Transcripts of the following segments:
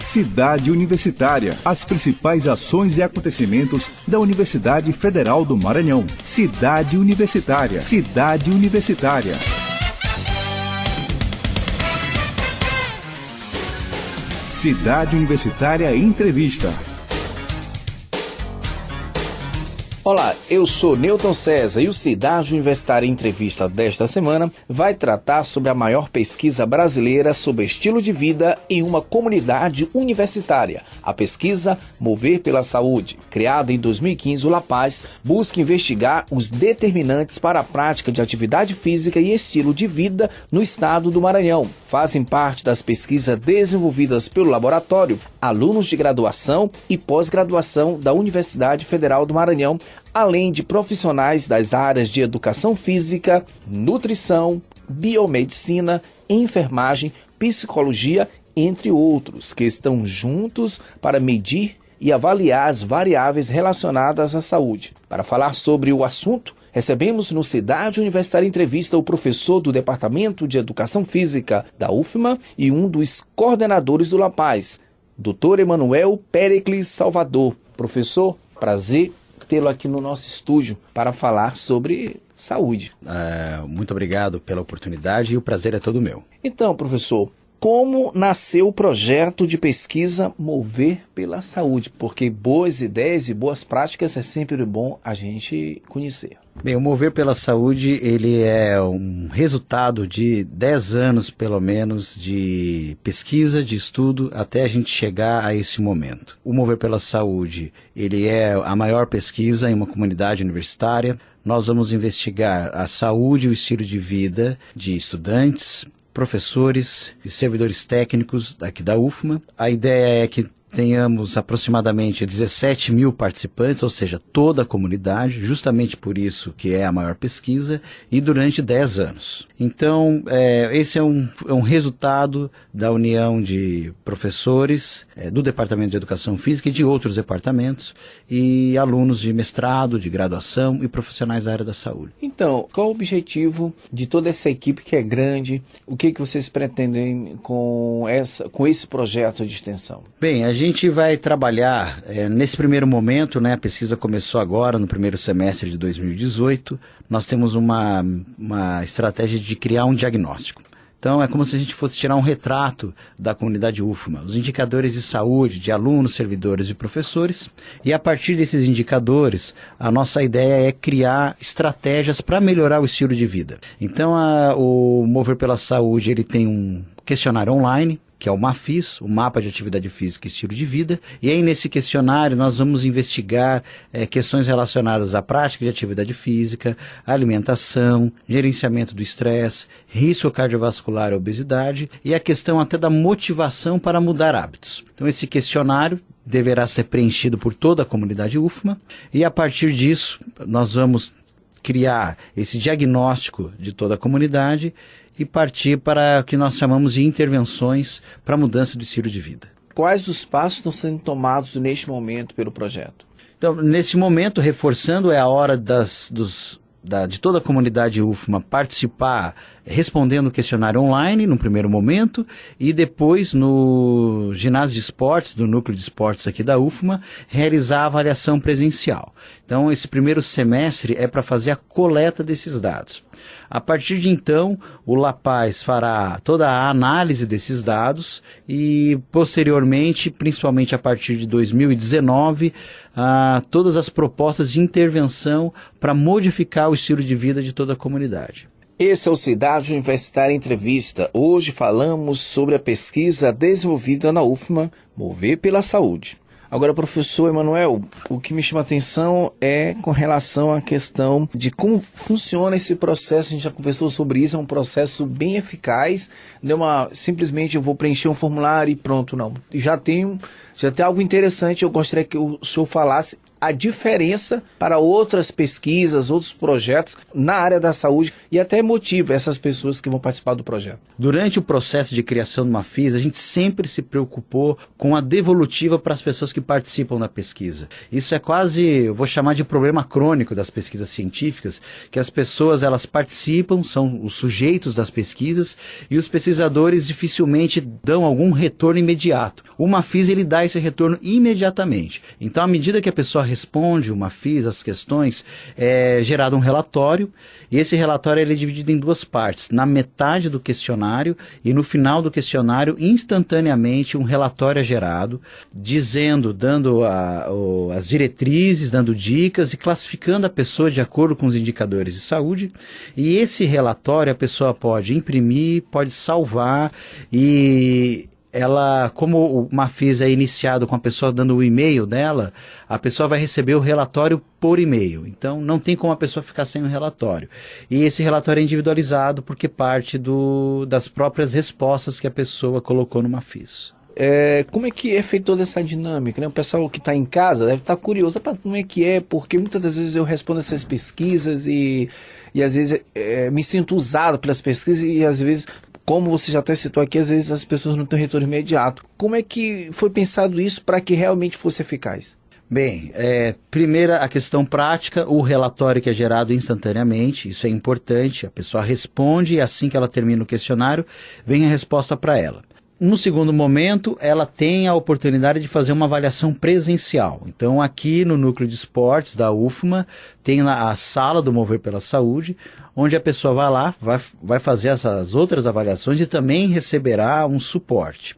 Cidade Universitária. As principais ações e acontecimentos da Universidade Federal do Maranhão. Cidade Universitária. Cidade Universitária. Cidade Universitária Entrevista. Olá, eu sou Newton César e o Cidade Universitária Entrevista desta semana vai tratar sobre a maior pesquisa brasileira sobre estilo de vida em uma comunidade universitária. A pesquisa Mover pela Saúde, criada em 2015, o LAPAZ busca investigar os determinantes para a prática de atividade física e estilo de vida no estado do Maranhão. Fazem parte das pesquisas desenvolvidas pelo laboratório alunos de graduação e pós-graduação da Universidade Federal do Maranhão, além de profissionais das áreas de educação física, nutrição, biomedicina, enfermagem, psicologia, entre outros, que estão juntos para medir e avaliar as variáveis relacionadas à saúde. Para falar sobre o assunto, recebemos no Cidade Universitária Entrevista o professor do Departamento de Educação Física da UFMA e um dos coordenadores do LAPAZ, Dr. Emanuel Péricles Salvador. Professor, prazer tê-lo aqui no nosso estúdio para falar sobre saúde. Muito obrigado pela oportunidade e o prazer é todo meu. Então, professor, como nasceu o projeto de pesquisa Mover pela Saúde? Porque boas ideias e boas práticas é sempre bom a gente conhecer. Bem, o Mover pela Saúde, ele é um resultado de 10 anos, pelo menos, de pesquisa, de estudo, até a gente chegar a esse momento. O Mover pela Saúde, ele é a maior pesquisa em uma comunidade universitária. Nós vamos investigar a saúde e o estilo de vida de estudantes, professores e servidores técnicos aqui da UFMA. A ideia é que tenhamos aproximadamente 17 mil participantes, ou seja, toda a comunidade, justamente por isso que é a maior pesquisa, e durante 10 anos. Então, esse é um resultado da união de professores do Departamento de Educação Física e de outros departamentos, e alunos de mestrado, de graduação e profissionais da área da saúde. Então, qual o objetivo de toda essa equipe que é grande? O que vocês pretendem com esse projeto de extensão? Bem, a gente vai trabalhar, nesse primeiro momento, a pesquisa começou agora, no primeiro semestre de 2018, nós temos uma estratégia de criar um diagnóstico. Então, é como se a gente fosse tirar um retrato da comunidade UFMA, os indicadores de saúde de alunos, servidores e professores, e a partir desses indicadores, a nossa ideia é criar estratégias para melhorar o estilo de vida. Então, o Mover pela Saúde, ele tem um questionário online, que é o MAFIS, o Mapa de Atividade Física e Estilo de Vida, e aí nesse questionário nós vamos investigar questões relacionadas à prática de atividade física, alimentação, gerenciamento do estresse, risco cardiovascular e obesidade, e a questão até da motivação para mudar hábitos. Então esse questionário deverá ser preenchido por toda a comunidade UFMA, e a partir disso nós vamos criar esse diagnóstico de toda a comunidade e partir para o que nós chamamos de intervenções para a mudança do estilo de vida. Quais os passos estão sendo tomados neste momento pelo projeto? Então, nesse momento, reforçando, é a hora de toda a comunidade UFMA participar, respondendo o questionário online, no primeiro momento, e depois no ginásio de esportes, do núcleo de esportes aqui da UFMA, realizar a avaliação presencial. Então, esse primeiro semestre é para fazer a coleta desses dados. A partir de então, o LAPAZ fará toda a análise desses dados e, posteriormente, principalmente a partir de 2019, todas as propostas de intervenção para modificar o estilo de vida de toda a comunidade. Esse é o Cidade Universitária Entrevista. Hoje falamos sobre a pesquisa desenvolvida na UFMA, Mover pela Saúde. Agora, professor Emanuel, o que me chama a atenção é com relação à questão de como funciona esse processo. A gente já conversou sobre isso, é um processo bem eficaz, não é simplesmente eu vou preencher um formulário e pronto, não. Já tem algo interessante, eu gostaria que o senhor falasse a diferença para outras pesquisas, outros projetos na área da saúde e até motiva essas pessoas que vão participar do projeto? Durante o processo de criação de uma FIS, a gente sempre se preocupou com a devolutiva para as pessoas que participam da pesquisa. Isso é quase, eu vou chamar de problema crônico das pesquisas científicas, que as pessoas elas participam, são os sujeitos das pesquisas e os pesquisadores dificilmente dão algum retorno imediato. Uma FIS ele dá esse retorno imediatamente. Então, à medida que a pessoa responde uma FIS, as questões, é gerado um relatório, e esse relatório ele é dividido em duas partes. Na metade do questionário e no final do questionário, instantaneamente um relatório é gerado, dando as diretrizes, dando dicas e classificando a pessoa de acordo com os indicadores de saúde. E esse relatório a pessoa pode imprimir, pode salvar e ela, como uma FIS é iniciado com a pessoa dando o e-mail dela, a pessoa vai receber o relatório por e-mail. Então, não tem como a pessoa ficar sem o relatório. E esse relatório é individualizado porque parte das próprias respostas que a pessoa colocou numa FIS. Como é que é feita toda essa dinâmica, né? O pessoal que está em casa deve estar curioso, como é que é, porque muitas das vezes eu respondo essas pesquisas e às vezes me sinto usado pelas pesquisas e às vezes, como você já até citou aqui, às vezes as pessoas não têm retorno imediato. Como é que foi pensado isso para que realmente fosse eficaz? Bem, primeira a questão prática, o relatório que é gerado instantaneamente, isso é importante, a pessoa responde e assim que ela termina o questionário, vem a resposta para ela. No segundo momento, ela tem a oportunidade de fazer uma avaliação presencial. Então, aqui no Núcleo de Esportes da UFMA, tem a sala do Mover pela Saúde, onde a pessoa vai lá, vai fazer essas outras avaliações e também receberá um suporte.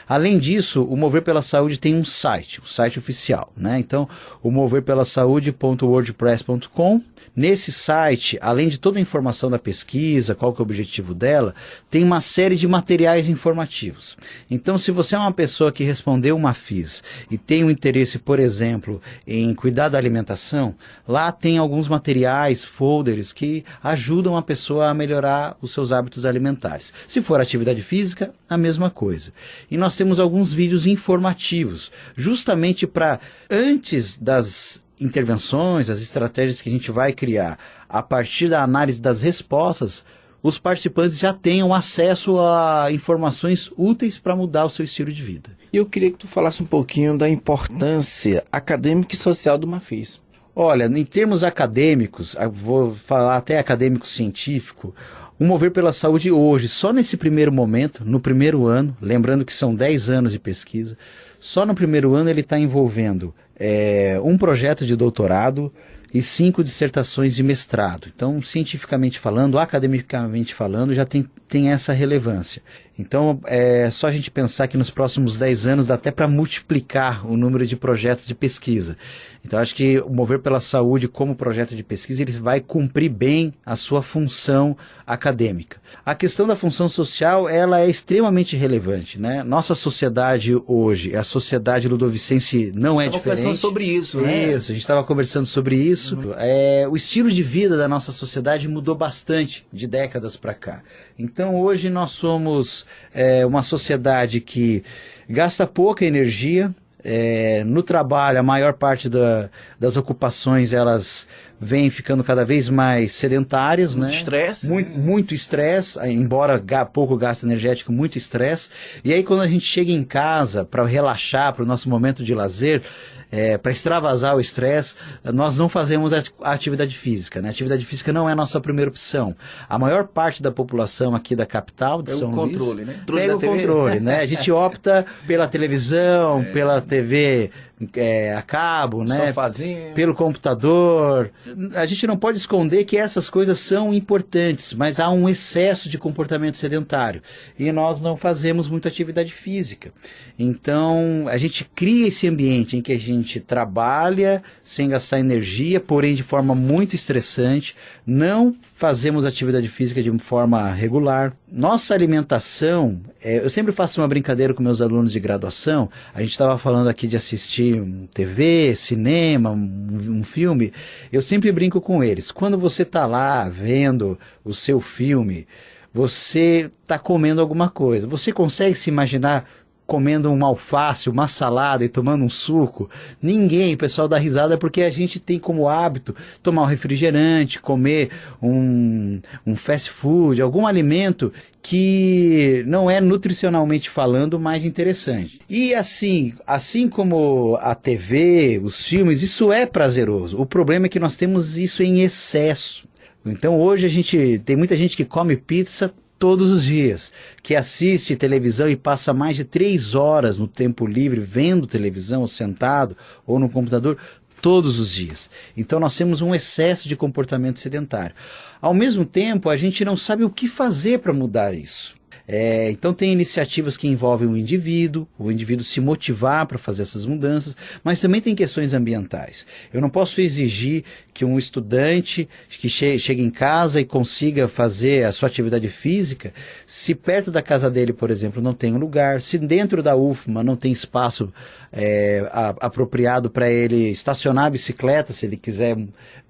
Além disso, o Mover pela Saúde tem um site oficial, né? Então, o moverpelasaude.wordpress.com. Nesse site, além de toda a informação da pesquisa, qual que é o objetivo dela, tem uma série de materiais informativos. Então, se você é uma pessoa que respondeu uma FIS e tem um interesse, por exemplo, em cuidar da alimentação, lá tem alguns materiais, folders, que ajudam a pessoa a melhorar os seus hábitos alimentares. Se for atividade física, a mesma coisa. E nós temos alguns vídeos informativos, justamente para, antes das intervenções, as estratégias que a gente vai criar, a partir da análise das respostas, os participantes já tenham acesso a informações úteis para mudar o seu estilo de vida. E eu queria que tu falasse um pouquinho da importância acadêmica e social de uma FIS. Olha, em termos acadêmicos, vou falar até acadêmico-científico, o Mover pela Saúde hoje, só nesse primeiro momento, no primeiro ano, lembrando que são 10 anos de pesquisa, só no primeiro ano ele está envolvendo um projeto de doutorado e 5 dissertações de mestrado. Então, cientificamente falando, academicamente falando, já tem essa relevância. Então, é só a gente pensar que nos próximos 10 anos dá até para multiplicar o número de projetos de pesquisa. Então, acho que o Mover pela Saúde, como projeto de pesquisa, ele vai cumprir bem a sua função acadêmica. A questão da função social, ela é extremamente relevante, né? Nossa sociedade hoje, a sociedade ludovicense não é diferente. Estava conversando sobre isso, né? Isso, a gente estava conversando sobre isso. O estilo de vida da nossa sociedade mudou bastante de décadas para cá. Então, hoje nós somos uma sociedade que gasta pouca energia. No trabalho, a maior parte das ocupações, elas vêm ficando cada vez mais sedentárias, muito né? Estresse. Muito estresse, embora pouco gasto energético, muito estresse. E aí quando a gente chega em casa para relaxar, para o nosso momento de lazer, para extravasar o estresse, nós não fazemos a atividade física, né? A atividade física não é a nossa primeira opção. A maior parte da população aqui da capital de São Luís pega o controle, né? A gente opta pela televisão, pela TV a cabo, né? Sofazinho. Pelo computador. A gente não pode esconder que essas coisas são importantes, mas há um excesso de comportamento sedentário e nós não fazemos muita atividade física. Então, a gente cria esse ambiente em que a gente trabalha sem gastar energia, porém de forma muito estressante, não fazemos atividade física de forma regular. Nossa alimentação, eu sempre faço uma brincadeira com meus alunos de graduação, a gente estava falando aqui de assistir TV, cinema, um filme, eu sempre brinco com eles. Quando você está lá vendo o seu filme, você está comendo alguma coisa. Você consegue se imaginar comendo um alface, uma salada e tomando um suco. Ninguém, o pessoal dá risada porque a gente tem como hábito tomar um refrigerante, comer um fast food, algum alimento que não é nutricionalmente falando mais interessante. E assim como a TV, os filmes, isso é prazeroso. O problema é que nós temos isso em excesso. Então hoje tem muita gente que come pizza todos os dias, que assiste televisão e passa mais de 3 horas no tempo livre vendo televisão, ou sentado, ou no computador, todos os dias. Então nós temos um excesso de comportamento sedentário. Ao mesmo tempo, a gente não sabe o que fazer para mudar isso. Então tem iniciativas que envolvem o indivíduo se motivar para fazer essas mudanças, mas também tem questões ambientais. Eu não posso exigir que um estudante que chegue em casa e consiga fazer a sua atividade física, se perto da casa dele, por exemplo, não tem um lugar, se dentro da UFMA não tem espaço apropriado para ele estacionar a bicicleta, se ele quiser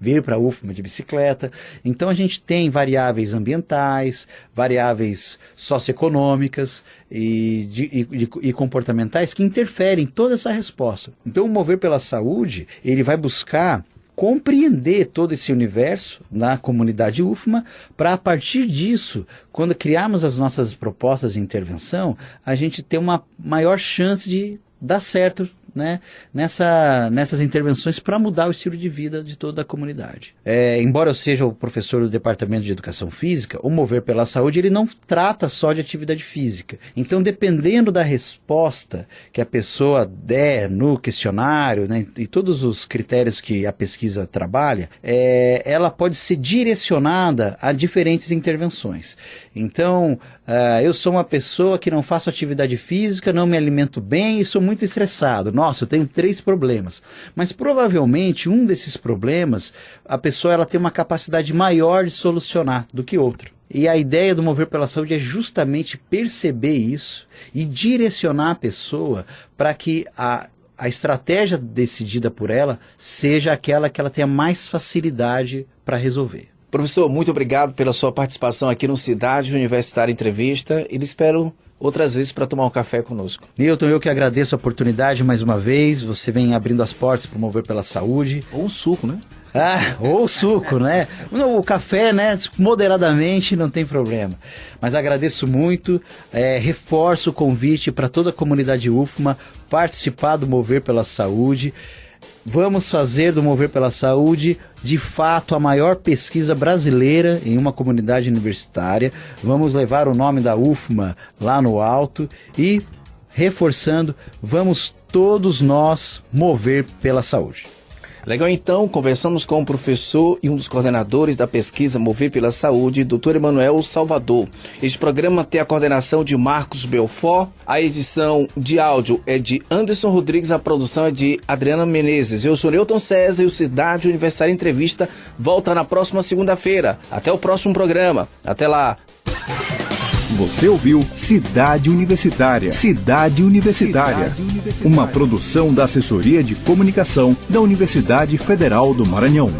vir para a UFMA de bicicleta. Então a gente tem variáveis ambientais, variáveis socioeconômicas e comportamentais que interferem em toda essa resposta. Então o Mover pela Saúde, ele vai buscar compreender todo esse universo na comunidade UFMA, para a partir disso, quando criarmos as nossas propostas de intervenção, a gente ter uma maior chance de dar certo, né, nessas intervenções para mudar o estilo de vida de toda a comunidade. Embora eu seja o professor do Departamento de Educação Física, o Mover pela Saúde ele não trata só de atividade física. Então, dependendo da resposta que a pessoa der no questionário, né, e todos os critérios que a pesquisa trabalha, ela pode ser direcionada a diferentes intervenções. Então, eu sou uma pessoa que não faço atividade física, não me alimento bem e sou muito estressado. Nossa, eu tenho 3 problemas. Mas provavelmente um desses problemas, a pessoa ela tem uma capacidade maior de solucionar do que outro. E a ideia do Mover pela Saúde é justamente perceber isso e direcionar a pessoa para que a estratégia decidida por ela seja aquela que ela tenha mais facilidade para resolver. Professor, muito obrigado pela sua participação aqui no Cidade Universitária Entrevista e lhe espero outras vezes para tomar um café conosco. Newton, eu que agradeço a oportunidade mais uma vez. Você vem abrindo as portas para o Mover pela Saúde. Ou um suco, né? Ou o suco, né? O café, né? Moderadamente, não tem problema. Mas agradeço muito, reforço o convite para toda a comunidade UFMA participar do Mover pela Saúde. Vamos fazer do Mover pela Saúde, de fato, a maior pesquisa brasileira em uma comunidade universitária. Vamos levar o nome da UFMA lá no alto e, reforçando, vamos todos nós mover pela saúde. Legal, então, conversamos com o professor e um dos coordenadores da pesquisa Mover pela Saúde, Dr. Emanuel Salvador. Este programa tem a coordenação de Marcos Belfort, a edição de áudio é de Anderson Rodrigues, a produção é de Adriana Menezes. Eu sou Newton César e o Cidade Universitária Entrevista volta na próxima segunda-feira. Até o próximo programa. Até lá. Você ouviu Cidade Universitária. Cidade Universitária. Uma produção da Assessoria de Comunicação da Universidade Federal do Maranhão.